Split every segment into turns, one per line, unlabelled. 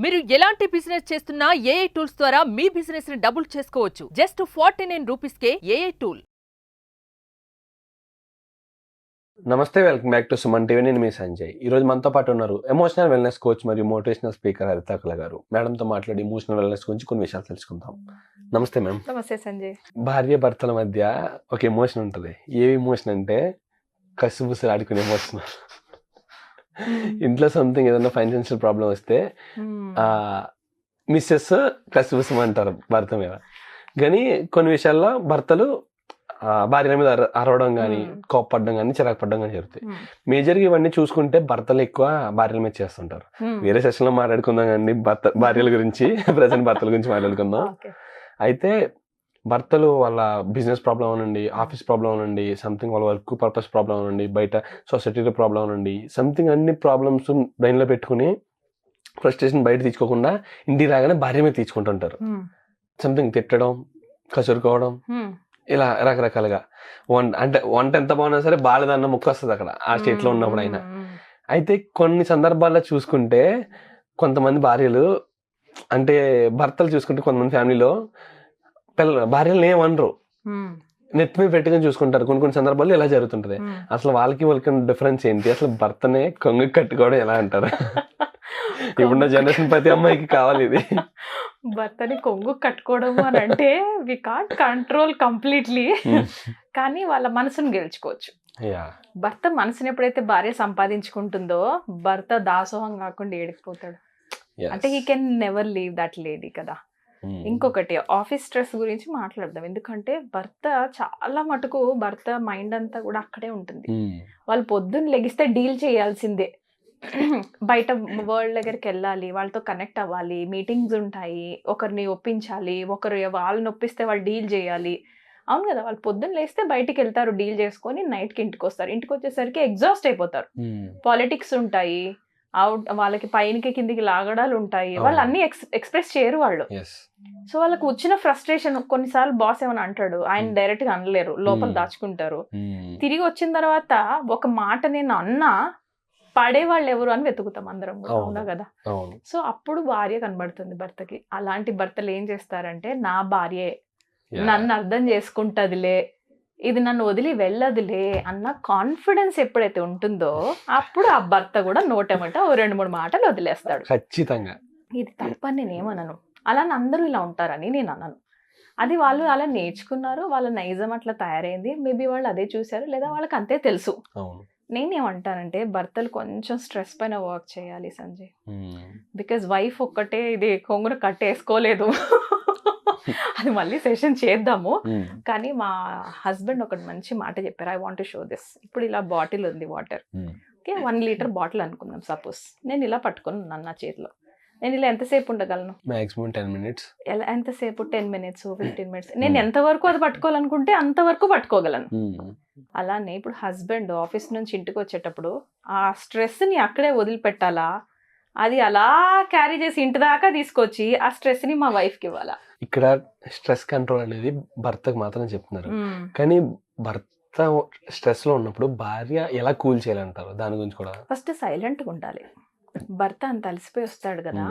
మీరు ఎలాంటి బిజినెస్ చేస్తున్నా ఏఐ టూల్స్ ద్వారా మీ బిజినెస్ ని డబుల్ చేసుకోవచ్చు. జస్ట్ 49 రూపీస్కే ఏఐ టూల్.
నమస్తే, welcome back to Suman TV. నేను మీ సంజయ్. ఈ రోజు మనతో పాటు ఉన్నారు ఎమోషనల్ వెల్నెస్ కోచ్ మరియు మోటివేషనల్ స్పీకర్ హరితాకల గారు. మేడంతో మాట్లాడి ఎమోషనల్ వెల్నెస్ గురించి కొన్ని విషయాలు తెలుసుకుందాం. నమస్తే మ్యామ్.
నమస్తే సంజయ్.
భార్య భర్తల మధ్య ఒక ఎమోషన్ ఉంటుంది. ఏ ఎమోషన్ అంటే కసుబుసులు ఆడుకునే ఎమోషన్. ఇంట్లో సంథింగ్ ఏదైనా ఫైనాన్షియల్ ప్రాబ్లం వస్తే మిస్సెస్ కసుబుసం అంటారు భర్త మీద. కానీ కొన్ని విషయాల్లో భర్తలు భార్యల మీద అరవడం కానీ, కోప్పడడం కానీ, చిరాకు పడడం కానీ జరుగుతాయి. మేజర్గా ఇవన్నీ చూసుకుంటే భర్తలు ఎక్కువ భార్యల మీద చేస్తుంటారు. వేరే సెషన్ లో మాట్లాడుకుందాం కానీ భార్యల గురించి, ప్రజెంట్ భర్తల గురించి మాట్లాడుకుందాం. అయితే భర్తలు వాళ్ళ బిజినెస్ ప్రాబ్లం అనండి, ఆఫీస్ ప్రాబ్లం అనండి, సంథింగ్ వాళ్ళ వర్క్ పర్పస్ ప్రాబ్లం అనండి, బయట సొసైటీలో ప్రాబ్లం అనండి, సంథింగ్ అన్ని ప్రాబ్లమ్స్ బ్రెయిన్లో పెట్టుకుని ఫ్రస్ట్రేషన్ బయట తీసుకోకుండా ఇంటికి రాగానే భార్య మీద తీసుకుంటుంటారు. సంథింగ్ తిట్టడం, కసురుకోవడం, ఇలా రకరకాలుగా. వంట ఎంత బాగున్నా సరే బాలేదన్న ముక్కు వస్తుంది అక్కడ, ఆ స్టేట్లో ఉన్నప్పుడు అయినా. అయితే కొన్ని సందర్భాల్లో చూసుకుంటే కొంతమంది భార్యలు, అంటే భర్తలు చూసుకుంటే కొంతమంది ఫ్యామిలీలో భార్యలను ఏమనరు, నెట్ మీద పెట్టుకుని చూసుకుంటారు. కొన్ని సందర్భాల్లో ఇలా జరుగుతుంటది. అసలు వాళ్ళకి డిఫరెన్స్ ఏంటి? అసలు భర్తనే కొంగు కట్టుకోవడం ఎలా అంటారు? ఇప్పుడున్న జనరేషన్ ప్రతి అమ్మాయికి కావాలి ఇది.
భర్తని కొంగు కట్టుకోవడం అని అంటే వి కాంట్ కంట్రోల్ కంప్లీట్లీ, కానీ వాళ్ళ మనసును గెలుచుకోవచ్చు. భర్త మనసుని ఎప్పుడైతే భార్య సంపాదించుకుంటుందో భర్త దాసోహం కాకుండా ఏడిపోతాడు. అంటే he can never leave that lady కదా. ఇంకొకటి ఆఫీస్ స్ట్రెస్ గురించి మాట్లాడదాం. ఎందుకంటే భర్త చాలా మటుకు భర్త మైండ్ అంతా కూడా అక్కడే ఉంటుంది. వాళ్ళు పొద్దున్న లెగిస్తే డీల్ చేయాల్సిందే, బయట వరల్డ్ దగ్గరికి వెళ్ళాలి, వాళ్ళతో కనెక్ట్ అవ్వాలి, మీటింగ్స్ ఉంటాయి, ఒకరిని ఒప్పించాలి, వాళ్ళని ఒప్పిస్తే వాళ్ళు డీల్ చేయాలి. అవును కదా, వాళ్ళు పొద్దున్న లేస్తే బయటికి వెళ్తారు, డీల్ చేసుకొని నైట్కి ఇంటికి వస్తారు. ఇంటికి వచ్చేసరికి ఎగ్జాస్ట్ అయిపోతారు. పాలిటిక్స్ ఉంటాయి, వాళ్ళకి పైనకి కిందికి లాగడాలు ఉంటాయి, వాళ్ళు అన్ని ఎక్స్ప్రెస్ చేయరు వాళ్ళు. సో వాళ్ళకి వచ్చిన ఫ్రస్ట్రేషన్ కొన్నిసార్లు బాస్ ఏమైనా అంటాడు, ఆయన డైరెక్ట్ గా అనలేరు, లోపల దాచుకుంటారు. తిరిగి వచ్చిన తర్వాత ఒక మాట నేను అన్నా పడేవాళ్ళు ఎవరు అని వెతుకుతాం అందరం కూడా, అవునా కదా. సో అప్పుడు భార్య కనబడుతుంది భర్తకి. అలాంటి భర్తలు ఏం చేస్తారంటే, నా భార్యే నన్ను అర్థం చేసుకుంటదిలే, ఇది నన్ను వదిలి వెళ్ళదులే అన్న కాన్ఫిడెన్స్ ఎప్పుడైతే ఉంటుందో అప్పుడు ఆ భర్త కూడా నోటెమట 2-3 మాటలు వదిలేస్తాడు.
ఖచ్చితంగా
ఇది తప్పని నేనేమనను, అలా అందరూ ఇలా ఉంటారని నేను అనను. అది వాళ్ళు అలా నేర్చుకున్నారు, వాళ్ళ నైజం అట్లా తయారైంది. మేబీ వాళ్ళు అదే చూసారు, లేదా వాళ్ళకి అంతే తెలుసు. నేనేమంటానంటే భర్తలు కొంచెం స్ట్రెస్ పైన వర్క్ చేయాలి సంజయ్. బికాజ్ వైఫ్ ఒక్కటే ఇది కొంగును కట్టేసుకోలేదు. అది మళ్ళీ సెషన్ చేద్దాము. కానీ మా హస్బెండ్ ఒకటి మంచి మాట చెప్పారు, I want to show this. ఇప్పుడు ఇలా బాటిల్ ఉంది వాటర్, ఓకే, 1 లీటర్ బాటిల్ అనుకుందాం సపోజ్. నేను ఇలా పట్టుకున్నాను నా చేతిలో, నేను ఇలా ఎంతసేపు ఉండగలను?
Maximum 10 minutes.
ఎంతసేపు? 10 minutes, 15 minutes. నేను ఎంతవరకు అది పట్టుకోవాలనుకుంటే అంతవరకు పట్టుకోగలను. అలానే ఇప్పుడు హస్బెండ్ ఆఫీస్ నుంచి ఇంటికి వచ్చేటప్పుడు ఆ స్ట్రెస్ ని అక్కడే వదిలిపెట్టాలా, అది అలా క్యారీ చేసి ఇంటి దాకా తీసుకొచ్చి ఆ స్ట్రెస్ ని మా వైఫ్ కి ఇవ్వాలా?
ఇక్కడ స్ట్రెస్ కంట్రోల్ అనేది భర్తకు మాత్రం చెప్తున్నారు. కానీ భర్త స్ట్రెస్ లో ఉన్నప్పుడు భార్య ఎలా కూల్ చేయాలంటారు? దాని గురించి కూడా
ఫస్ట్ సైలెంట్ గా ఉండాలి. భర్త అంత అలసిపోయి వస్తాడు కదా,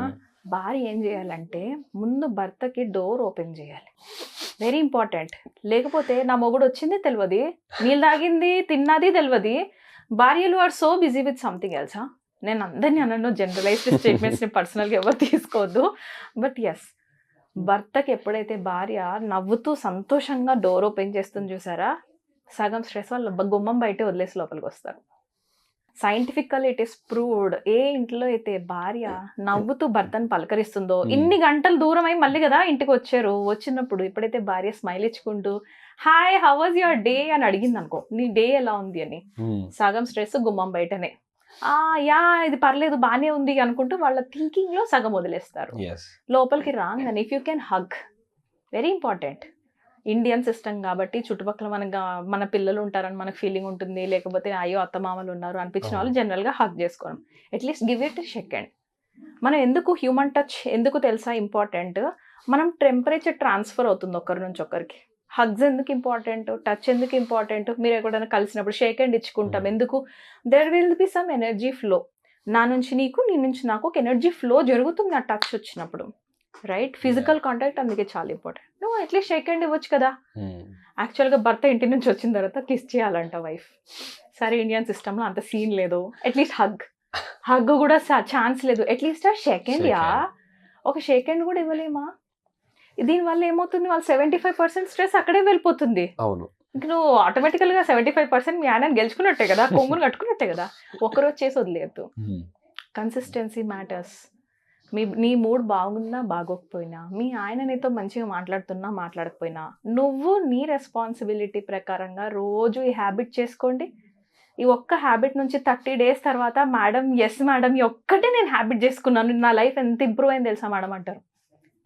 భార్య ఏం చేయాలంటే ముందు భర్తకి డోర్ ఓపెన్ చేయాలి. Very important. లేకపోతే నా మొగుడు వచ్చింది తెలియదు, నీళ్ళు తాగింది తిన్నది తెలియదు. భార్యలు are so busy with something else. నేను అందరినీ అన్నాను, జనరలైజ్డ్ స్టేట్మెంట్స్ని పర్సనల్గా ఎవరు తీసుకోవద్దు. బట్ ఎస్, భర్తకి ఎప్పుడైతే భార్య నవ్వుతూ సంతోషంగా డోర్ ఓపెన్ చేస్తుంది చూసారా, సగం స్ట్రెస్ వాళ్ళు గుమ్మం బయటే వదిలేసి లోపలికి వస్తారు. సైంటిఫికల్ ఇట్ ఈస్ ప్రూవ్డ్. ఏ ఇంట్లో అయితే భార్య నవ్వుతూ భర్తను పలకరిస్తుందో, ఇన్ని గంటలు దూరం అయి మళ్ళీ కదా ఇంటికి వచ్చారు, వచ్చినప్పుడు ఎప్పుడైతే భార్య స్మైల్ ఇచ్చుకుంటూ hi how was your day అని అడిగింది అనుకో, నీ డే ఎలా ఉంది అని, సగం స్ట్రెస్ గుమ్మం బయటనే. యా ఇది పర్లేదు బానే ఉంది అనుకుంటూ వాళ్ళ థింకింగ్ లో సగం వదిలేస్తారు. లోపలికి wrong. If you can hug, very important. Indian system కాబట్టి చుట్టుపక్కల మన పిల్లలు ఉంటారని మనకు ఫీలింగ్ ఉంటుంది, లేకపోతే అయ్యో అత్తమామలు ఉన్నారు అనిపించిన వాళ్ళు జనరల్గా హగ్ చేసుకోవడం, అట్లీస్ట్ గివ్ ఇట్ సెకండ్. మనం ఎందుకు హ్యూమన్ టచ్ ఎందుకు తెలుసా ఇంపార్టెంట్? మనం టెంపరేచర్ ట్రాన్స్ఫర్ అవుతుంది ఒకరి నుంచి ఒకరికి. హగ్స్ ఎందుకు ఇంపార్టెంట్, టచ్ ఎందుకు ఇంపార్టెంట్? మీరు ఎక్కడైనా కలిసినప్పుడు షేక్ హ్యాండ్ ఇచ్చుకుంటాం ఎందుకు? There will be some energy flow. నా నుంచి నీకు, నీ నుంచి నాకు ఒక ఎనర్జీ ఫ్లో జరుగుతుంది ఆ టచ్ వచ్చినప్పుడు, రైట్? ఫిజికల్ కాంటాక్ట్ అందుకే చాలా ఇంపార్టెంట్. నువ్వు అట్లీస్ట్ షేక్ హ్యాండ్ ఇవ్వచ్చు కదా. యాక్చువల్గా భర్త ఇంటి నుంచి వచ్చిన తర్వాత కిస్ చేయాలంట వైఫ్. సరే ఇండియన్ సిస్టంలో అంత సీన్ లేదు, అట్లీస్ట్ హగ్ కూడా ఛాన్స్ లేదు, అట్లీస్ట్ ఆ షేక్ హ్యాండ్ యా, ఒక షేక్ హ్యాండ్ కూడా ఇవ్వలేమా? దీనివల్ల ఏమవుతుంది, వాళ్ళు 75% స్ట్రెస్ అక్కడే వెళ్ళిపోతుంది.
అవును,
ఇంక నువ్వు ఆటోమేటికల్గా 75% మీ ఆయన గెలుచుకున్నట్టే కదా, కొంగును కట్టుకున్నట్టే కదా. ఒకరోజు చేసి వదిలేదు. Consistency matters. నీ మూడ్ బాగున్నా బాగోకపోయినా, మీ ఆయన నీతో మంచిగా మాట్లాడుతున్నా మాట్లాడకపోయినా, నువ్వు నీ రెస్పాన్సిబిలిటీ ప్రకారంగా రోజు ఈ హ్యాబిట్ చేసుకోండి. ఈ ఒక్క హ్యాబిట్ నుంచి 30 days తర్వాత మేడం, ఎస్ మేడం, ఈ ఒక్కటే నేను హ్యాబిట్ చేసుకున్నాను, నా లైఫ్ ఎంత ఇంప్రూవ్ అయింది తెలుసా మేడం అంటారు.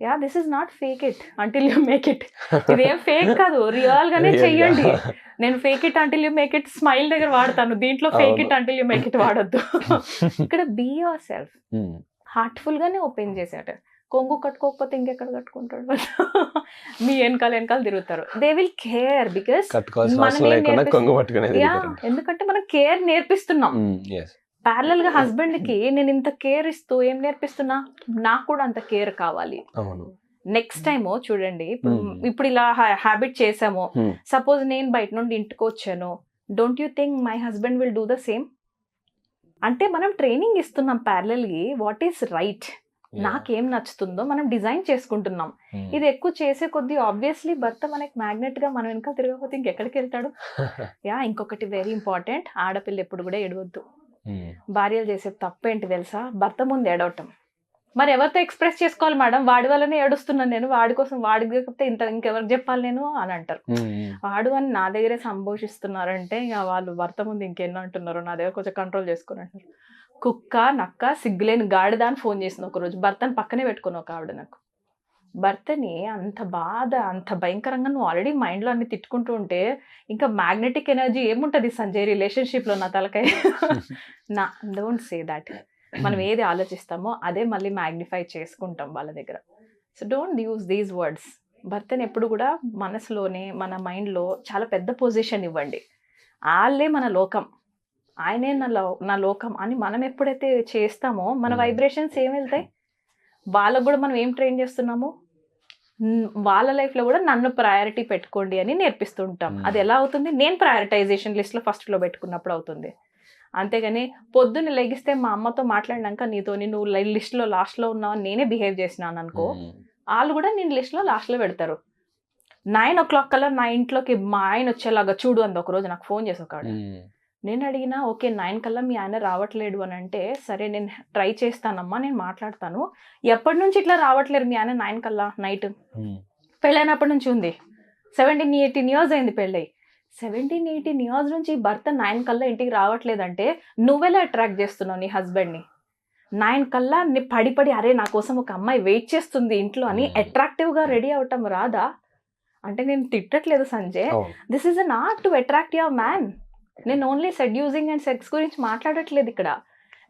Yeah, this is not fake it until you make it. ఇదేం ఫేక్ కాదు, రియల్ గానే చెయ్యండి. నేను fake it until you make it smile దగ్గర వాడతాను, దీంట్లో fake it until you make it వాడద్దు. ఇక్కడ బీ యువర్ సెల్ఫ్. హార్ట్ఫుల్ గానే ఓపెన్ చేశాట. కొంగు కట్టుకోకపోతే ఇంకెక్కడ కట్టుకుంటాడు? మీ వెనకాల తిరుగుతారు. దే విల్ కేర్ బికాస్ ఎందుకంటే మనం కేర్ నేర్పిస్తున్నాం. ప్యారలల్ గా హస్బెండ్ కి నేను ఇంత కేర్ ఇస్తూ ఏం నేర్పిస్తున్నా, నాకు కూడా అంత కేర్ కావాలి. నెక్స్ట్ టైమ్ చూడండి, ఇప్పుడు ఇలా హ్యాబిట్ చేసాము, సపోజ్ నేను బయట నుండి ఇంటికి వచ్చాను, don't you think my husband will do the same? అంటే మనం ట్రైనింగ్ ఇస్తున్నాం ప్యారలల్ గా, వాట్ ఈస్ రైట్, నాకేం నచ్చుతుందో మనం డిజైన్ చేసుకుంటున్నాం. ఇది ఎక్కువ చేసే కొద్దీ ఆబ్వియస్లీ భర్త మనకి మ్యాగ్నెట్ గా మనం వెనకాల తిరగకపోతే ఇంకెక్కడికి వెళ్తాడు? యా, ఇంకొకటి వెరీ ఇంపార్టెంట్, ఆడపిల్ల ఎప్పుడు కూడా ఏడవద్దు. భార్యలు చేసే తప్పేంటి తెలుసా? భర్త ముందు ఏడవటం. మరి ఎవరితో ఎక్స్ప్రెస్ చేసుకోవాలి మేడం, వాడి వల్లనే ఏడుస్తున్నాను నేను, వాడి కోసం, వాడికి కాకపోతే ఇంకెవరికి చెప్పాలి నేను అని అంటారు. వాడు అని నా దగ్గరే సంభోషిస్తున్నారంటే ఇక వాళ్ళు భర్త ముందు ఇంకెన్నో అంటున్నారు, నా దగ్గర కొంచెం కంట్రోల్ చేసుకుని అంటారు. కుక్క నక్క సిగ్గులేని గాడిదా అని ఫోన్ చేసింది ఒకరోజు, భర్తని పక్కనే పెట్టుకుని ఒక ఆవిడ నాకు. భర్తని అంత బాధ, అంత భయంకరంగా నువ్వు ఆల్రెడీ మైండ్లో అన్ని తిట్టుకుంటూ ఉంటే ఇంకా మ్యాగ్నెటిక్ ఎనర్జీ ఏముంటుంది సంజయ్ రిలేషన్షిప్లో? నా తలకాయ నా డోంట్ సే దాట్. మనం ఏది ఆలోచిస్తామో అదే మళ్ళీ మ్యాగ్నిఫై చేసుకుంటాం వాళ్ళ దగ్గర. So don't use these words. భర్తని ఎప్పుడు కూడా మనసులోనే, మన మైండ్లో చాలా పెద్ద పొజిషన్ ఇవ్వండి. వాళ్ళే మన లోకం, ఆయనే నా లోకం అని మనం ఎప్పుడైతే చేస్తామో మన వైబ్రేషన్స్ ఏం వెళ్తాయి? వాళ్ళకు కూడా మనం ఏం ట్రైన్ చేస్తున్నాము, వాళ్ళ లైఫ్లో కూడా నన్ను ప్రయారిటీ పెట్టుకోండి అని నేర్పిస్తుంటాం. అది ఎలా అవుతుంది? నేను ప్రయారిటైజేషన్ లిస్ట్లో ఫస్ట్లో పెట్టుకున్నప్పుడు అవుతుంది. అంతేగాని పొద్దున్న లెగిస్తే మా అమ్మతో మాట్లాడినాక నీతోని నువ్వు లిస్ట్లో లాస్ట్లో ఉన్నావు నేనే బిహేవ్ చేసినాను అనుకో, వాళ్ళు కూడా నేను లిస్ట్లో లాస్ట్లో పెడతారు. 9 o'clock కల్లా నా ఇంట్లోకి మా ఆయన వచ్చేలాగా చూడు అంది ఒకరోజు నాకు ఫోన్ చేసి ఒక. నేను అడిగినా, ఓకే 9 కల్లా మీ ఆయన రావట్లేడు అని అంటే, సరే నేను ట్రై చేస్తానమ్మా, నేను మాట్లాడతాను. ఎప్పటి నుంచి ఇట్లా రావట్లేరు మీ ఆయన 9 కల్లా నైట్? పెళ్ళైనప్పటి నుంచి ఉంది. 17-18 years అయింది పెళ్ళై. 17-18 years నుంచి భర్త 9 కల్లా ఇంటికి రావట్లేదంటే నువ్వెలా అట్రాక్ట్ చేస్తున్నావు నీ హస్బెండ్ని? 9 కల్లా పడి అరే నా కోసం ఒక అమ్మాయి వెయిట్ చేస్తుంది ఇంట్లో అని అట్రాక్టివ్గా రెడీ అవటం రాదా? అంటే నేను తిట్టట్లేదు Sanjay, this is an art to attract your man. నేను ఓన్లీ సెడ్యూసింగ్ అండ్ సెక్స్ గురించి మాట్లాడట్లేదు ఇక్కడ.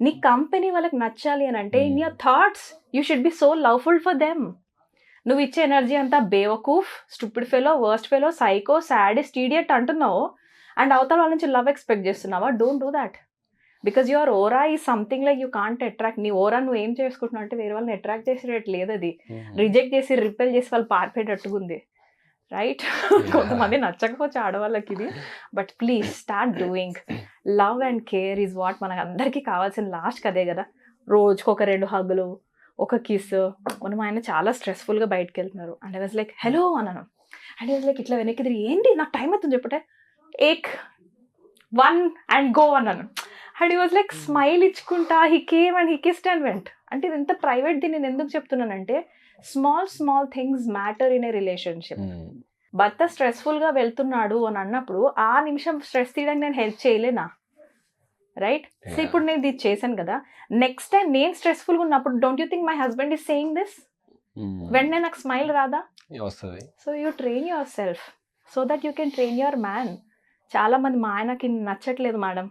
నీ కంపెనీ వాళ్ళకి నచ్చాలి అని అంటే in your thoughts you should be so loveful for them. నువ్వు ఇచ్చే ఎనర్జీ అంతా బేవకూఫ్, stupid fellow, worst fellow, psycho, sadist, idiot అంటున్నావు అండ్ అవతల వాళ్ళ నుంచి లవ్ ఎక్స్పెక్ట్ చేస్తున్నావా? Don't do that. Because your aura ఈ something like you can't attract. నీ ఓరా నువ్వు ఏం చేసుకుంటున్నావు అంటే వేరే వాళ్ళని అట్రాక్ట్ చేసేటట్టు లేదు, అది రిజెక్ట్ చేసి రిపెల్ చేసి వాళ్ళు పారిపోయేటట్టుగా ఉంది, రైట్? కొంతమంది నచ్చకపోవచ్చు ఆడవాళ్ళకి ఇది, but please start doing. Love and care is what మనకు అందరికీ కావాల్సిన లాస్ట్కి అదే కదా. రోజుకి ఒక 2 హగ్గులు, ఒక కిస్. మనం ఆయన చాలా స్ట్రెస్ఫుల్గా బయటకు వెళ్తున్నారు and I was like hello అన్నాను. అండ్ ఐ వాజ్ లైక్ ఇట్లా వెనక్కి తిరిగి ఏంటి నాకు టైం అవుతుంది చెప్పటే, 1 and go అన్నాను. And I was like smile ఇచ్చుకుంటా, he came and he kissed and went. అంటే ఇది ఎంత ప్రైవేట్ది నేను ఎందుకు చెప్తున్నానంటే, small things matter in a relationship. భర్త స్ట్రెస్ఫుల్గా వెళ్తున్నాడు అని అన్నప్పుడు ఆ నిమిషం స్ట్రెస్ తీయడానికి నేను హెల్ప్ చేయలేనా, రైట్? సో ఇప్పుడు నేను ఇది చేశాను కదా, నెక్స్ట్ టైం నేను స్ట్రెస్ఫుల్గా ఉన్నప్పుడు don't you think my husband is saying this? వెంటనే నాకు స్మైల్ రాదా? So you train your self so that you can train your man. చాలా మంది మా ఆయనకి నచ్చట్లేదు మేడం,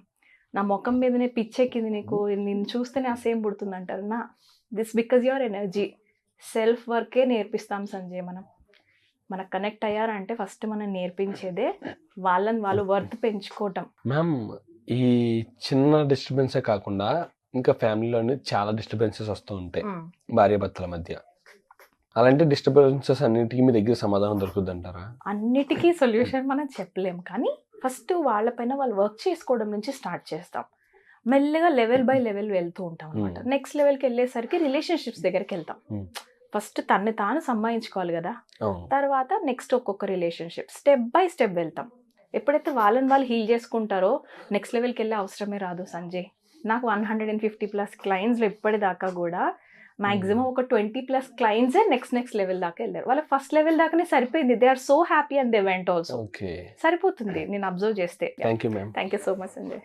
నా ముఖం మీదనే పిచ్చెక్కింది నీకు, నేను చూస్తేనే అసేం పుడుతుంది అంటారు. నా this because your energy. Self వర్కే నేర్పిస్తాం సంజయ్. మనకు కనెక్ట్ అయ్యారంటే ఫస్ట్ మనం నేర్పించేదే వాళ్ళని వాళ్ళు వర్త్ పెంచుకోవటం.
మ్యామ్, ఈ చిన్న డిస్టర్బెన్సే కాకుండా ఇంకా ఫ్యామిలీలోని చాలా డిస్టర్బెన్సెస్ వస్తూ ఉంటాయి భార్యాభర్తల మధ్య. అలాంటి డిస్టర్బెన్సెస్ అన్నిటికీ మీ దగ్గర సమాధానం దొరుకుతుంది అంటారా?
అన్నిటికీ సొల్యూషన్ మనం చెప్పలేం, కానీ ఫస్ట్ వాళ్ళపైన వాళ్ళు వర్క్ చేసుకోవడం నుంచి స్టార్ట్ చేస్తాం. మెల్లగా లెవెల్ బై లెవెల్ వెళ్తూ ఉంటాం అనమాట. నెక్స్ట్ లెవెల్కి వెళ్ళేసరికి రిలేషన్షిప్స్ దగ్గరికి వెళ్తాం. ఫస్ట్ తన్ని తాను సంపాదించుకోవాలి కదా, తర్వాత నెక్స్ట్ ఒక్కొక్క రిలేషన్షిప్ స్టెప్ బై స్టెప్ వెళ్తాం. ఎప్పుడైతే వాళ్ళని వాళ్ళు హీల్ చేసుకుంటారో నెక్స్ట్ లెవెల్కి వెళ్ళే అవసరమే రాదు సంజయ్. నాకు 150+ క్లయింట్స్లో ఇప్పటిదాకా కూడా మాక్సిమం ఒక 20+ క్లయింట్సే నెక్స్ట్ లెవెల్ దాకా వెళ్ళారు. వాళ్ళ ఫస్ట్ లెవెల్ దాకానే సరిపోయింది. They are so happy and they went also. సరిపోతుంది నేను అబ్జర్వ్ చేస్తే.
Thank you ma'am.
Thank you so much Sanjay.